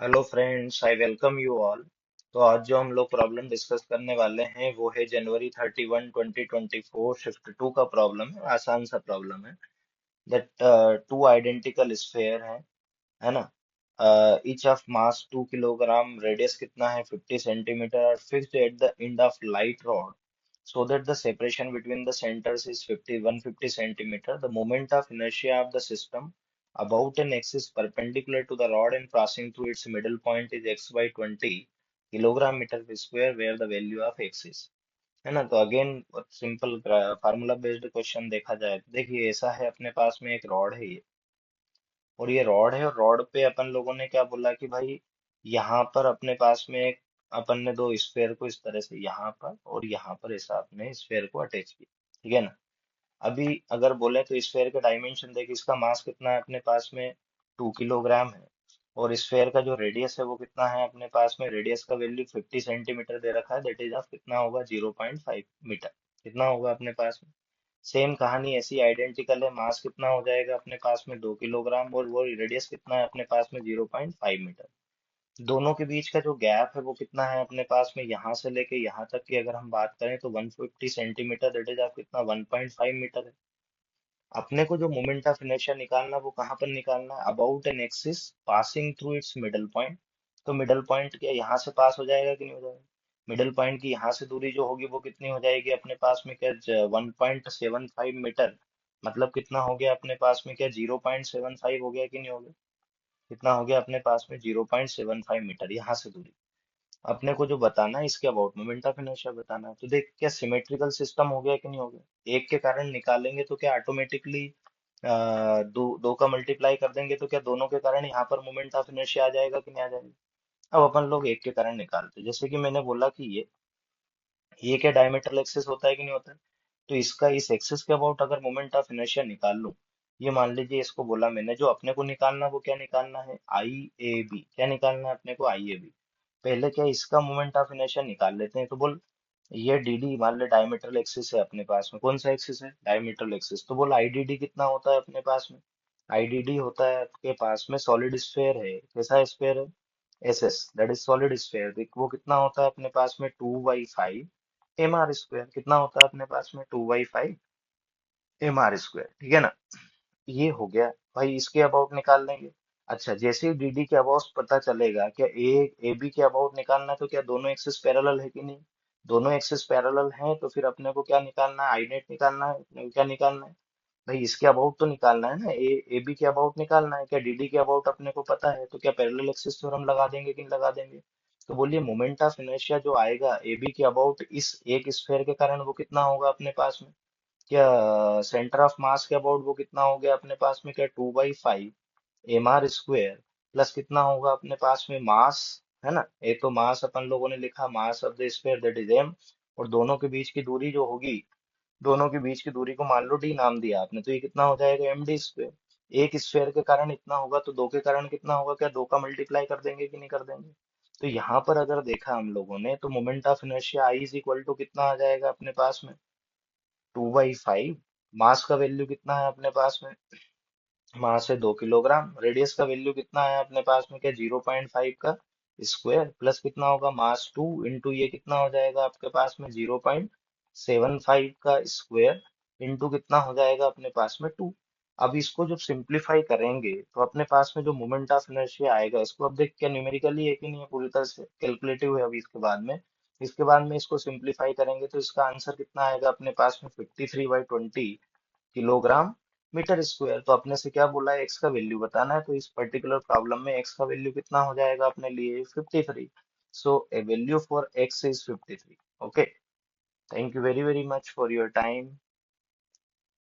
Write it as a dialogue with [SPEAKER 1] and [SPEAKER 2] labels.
[SPEAKER 1] Hello friends, I welcome you all. तो आज जो हम लोग प्रॉब्लम डिस्कस करने वाले हैं वो है जनवरी 31 2024 शिफ्ट 2 का प्रॉब्लम है। आसान सा प्रॉब्लम है। दैट टू आइडेंटिकल स्फेयर है ना। Each of mass 2 kilogram, radius कितना है 50 सेंटीमीटर, और fixed at the end of light rod so that the separation between the centers is 150 centimeter. The moment of inertia of the system about an axis perpendicular to the rod and passing through its middle point is x by 20 kilogram meter square, where the value of x is। है ना। तो again simple formula based question देखा जाए तो देखिए ऐसा है, अपने पास में एक रॉड है ये, और ये रॉड है, और रॉड पे अपन लोगों ने क्या बोला कि भाई यहाँ पर अपने पास में एक, अपन ने दो स्फेयर को इस तरह से यहाँ पर और यहाँ पर ऐसा अपने स्फेयर को अटैच किया। ठीक है ना। अभी अगर बोले तो स्फेयर का डायमेंशन देखिए, इसका मास कितना है अपने पास में 2 किलोग्राम है, और स्फेयर का जो रेडियस है वो कितना है अपने पास में, रेडियस का वैल्यू 50 सेंटीमीटर दे रखा है, दैट इज ऑफ कितना होगा 0.5 मीटर। कितना होगा अपने पास में। सेम कहानी ऐसी आइडेंटिकल है, मास कितना हो जाएगा अपने पास में 2 किलोग्राम, और वो रेडियस कितना है अपने पास में 0.5 मीटर। दोनों के बीच का जो गैप है वो कितना है अपने पास में, यहाँ से लेके यहाँ तक की अगर हम बात करें तो 150 सेंटीमीटर, दैट इज आप कितना 1.5 मीटर है। अपने को जो मोमेंट ऑफ इनर्शिया निकालना वो कहाँ पर निकालना है, about an axis passing through it's middle point. तो मिडल पॉइंट क्या यहाँ से पास हो जाएगा कि नहीं हो जाएगा। मिडल पॉइंट की यहाँ से दूरी जो होगी वो कितनी हो जाएगी अपने पास में, क्या 1.75 मीटर। मतलब कितना हो गया अपने पास में, क्या 0.75 हो गया कि नहीं हो गया। कितना हो गया अपने पास में 0.75 मीटर यहाँ से दूरी। अपने को जो बताना है इसके अबाउट मोमेंट ऑफ इनर्शिया बताना है। तो देख क्या सिमेट्रिकल सिस्टम हो गया कि नहीं हो गया। एक के कारण निकालेंगे तो क्या ऑटोमेटिकली दो दो का मल्टीप्लाई कर देंगे तो क्या दोनों के कारण यहाँ पर मोमेंट ऑफ इनर्शिया आ जाएगा कि नहीं आ जाएगा। अब अपन लोग एक के कारण निकालते हैं। जैसे कि मैंने बोला कि ये क्या डायमीटरल एक्सिस होता है कि नहीं होता है। तो इसका इस एक्सिस के अबाउट अगर मोमेंट ऑफ इनर्शिया निकाल लूं, ये मान लीजिए इसको बोला मैंने, जो अपने को निकालना वो क्या निकालना है, आई ए बी। क्या निकालना है अपने को, आई ए बी। पहले क्या इसका मोमेंट ऑफ इनर्शिया निकाल लेते हैं। तो बोल ये डी डी मान ले डायमीटरल एक्सिस है अपने पास में, कौन सा एक्सिस है डायमीटरल एक्सिस। तो बोल आई डी डी कितना होता है अपने पास में। आई डी डी होता है आपके पास में, सॉलिड स्फेयर है, कैसा स्फेयर है, S S, that is solid sphere. वो कितना होता है अपने पास में 2/5 एम आर स्क्वायर। कितना होता है अपने पास में 2/5 एम आर स्क्वायर। ठीक है ना। ये हो गया। भाई इसके अबाउट निकाल लेंगे। अच्छा, जैसे ही डीडी के अबाउट पता चलेगा, क्या ए बी के अबाउट निकालना है, तो क्या दोनों एक्सिस पैरेलल है कि नहीं। दोनों एक्सिस पैरेलल हैं तो फिर अपने को क्या निकालना है, आई नेट निकालना है। अपने को क्या निकालना है भाई, इसके अबाउट तो निकालना है ना, ए बी के अबाउट निकालना है। क्या डीडी के अबाउट अपने को पता है, तो क्या पैरेलल एक्सिस थ्योरम लगा देंगे कि नहीं लगा देंगे। तो बोलिए मोमेंट ऑफ इनर्शिया जो आएगा ए बी के अबाउट इस एक स्फेयर के कारण वो कितना होगा अपने पास में, क्या सेंटर ऑफ मास के अबाउट वो कितना हो गया अपने पास में, क्या 2/5 एम आर स्क्वेयर, प्लस कितना होगा अपने पास में मास, है ना। एक तो मास अपन लोगों ने लिखा, mass of the sphere that is M, और दोनों के बीच की दूरी जो होगी, दोनों के बीच की दूरी को मान लो डी नाम दिया आपने, तो ये कितना हो जाएगा एम डी स्क्वेयर। एक स्फेयर के कारण इतना होगा तो दो के कारण कितना होगा, क्या दो का मल्टीप्लाई कर देंगे कि नहीं कर देंगे। तो यहाँ पर अगर देखा हम लोगों ने तो moment of inertia I is equal to कितना आ जाएगा अपने पास में 2/5। मास का वैल्यू कितना है अपने पास में, मास है 2 किलोग्राम, रेडियस का वैल्यू कितना है अपने पास में, क्या 0.5 का स्क्वायर, प्लस कितना होगा मास 2 इंटू ये कितना हो जाएगा आपके पास में 0.75 का स्क्वायर, इंटू कितना हो जाएगा अपने पास में 2। अब इसको जब सिंप्लीफाई करेंगे तो अपने पास में जो मोमेंट ऑफ इनर्शिया आएगा, इसको अब देख क्या न्यूमेरिकली है कि नहीं है, पूरी तरह से कैलकुलेटिव है। अभी इसके बाद में इसको सिंप्लीफाई करेंगे तो इसका आंसर कितना आएगा अपने पास में 53/20 किलोग्राम मीटर स्क्वायर। तो अपने से क्या बोला है, एक्स का वैल्यू बताना है, तो इस पर्टिकुलर प्रॉब्लम में एक्स का वैल्यू कितना हो जाएगा अपने लिए 53। So a value for X is 53। Okay, thank you very very much for your time.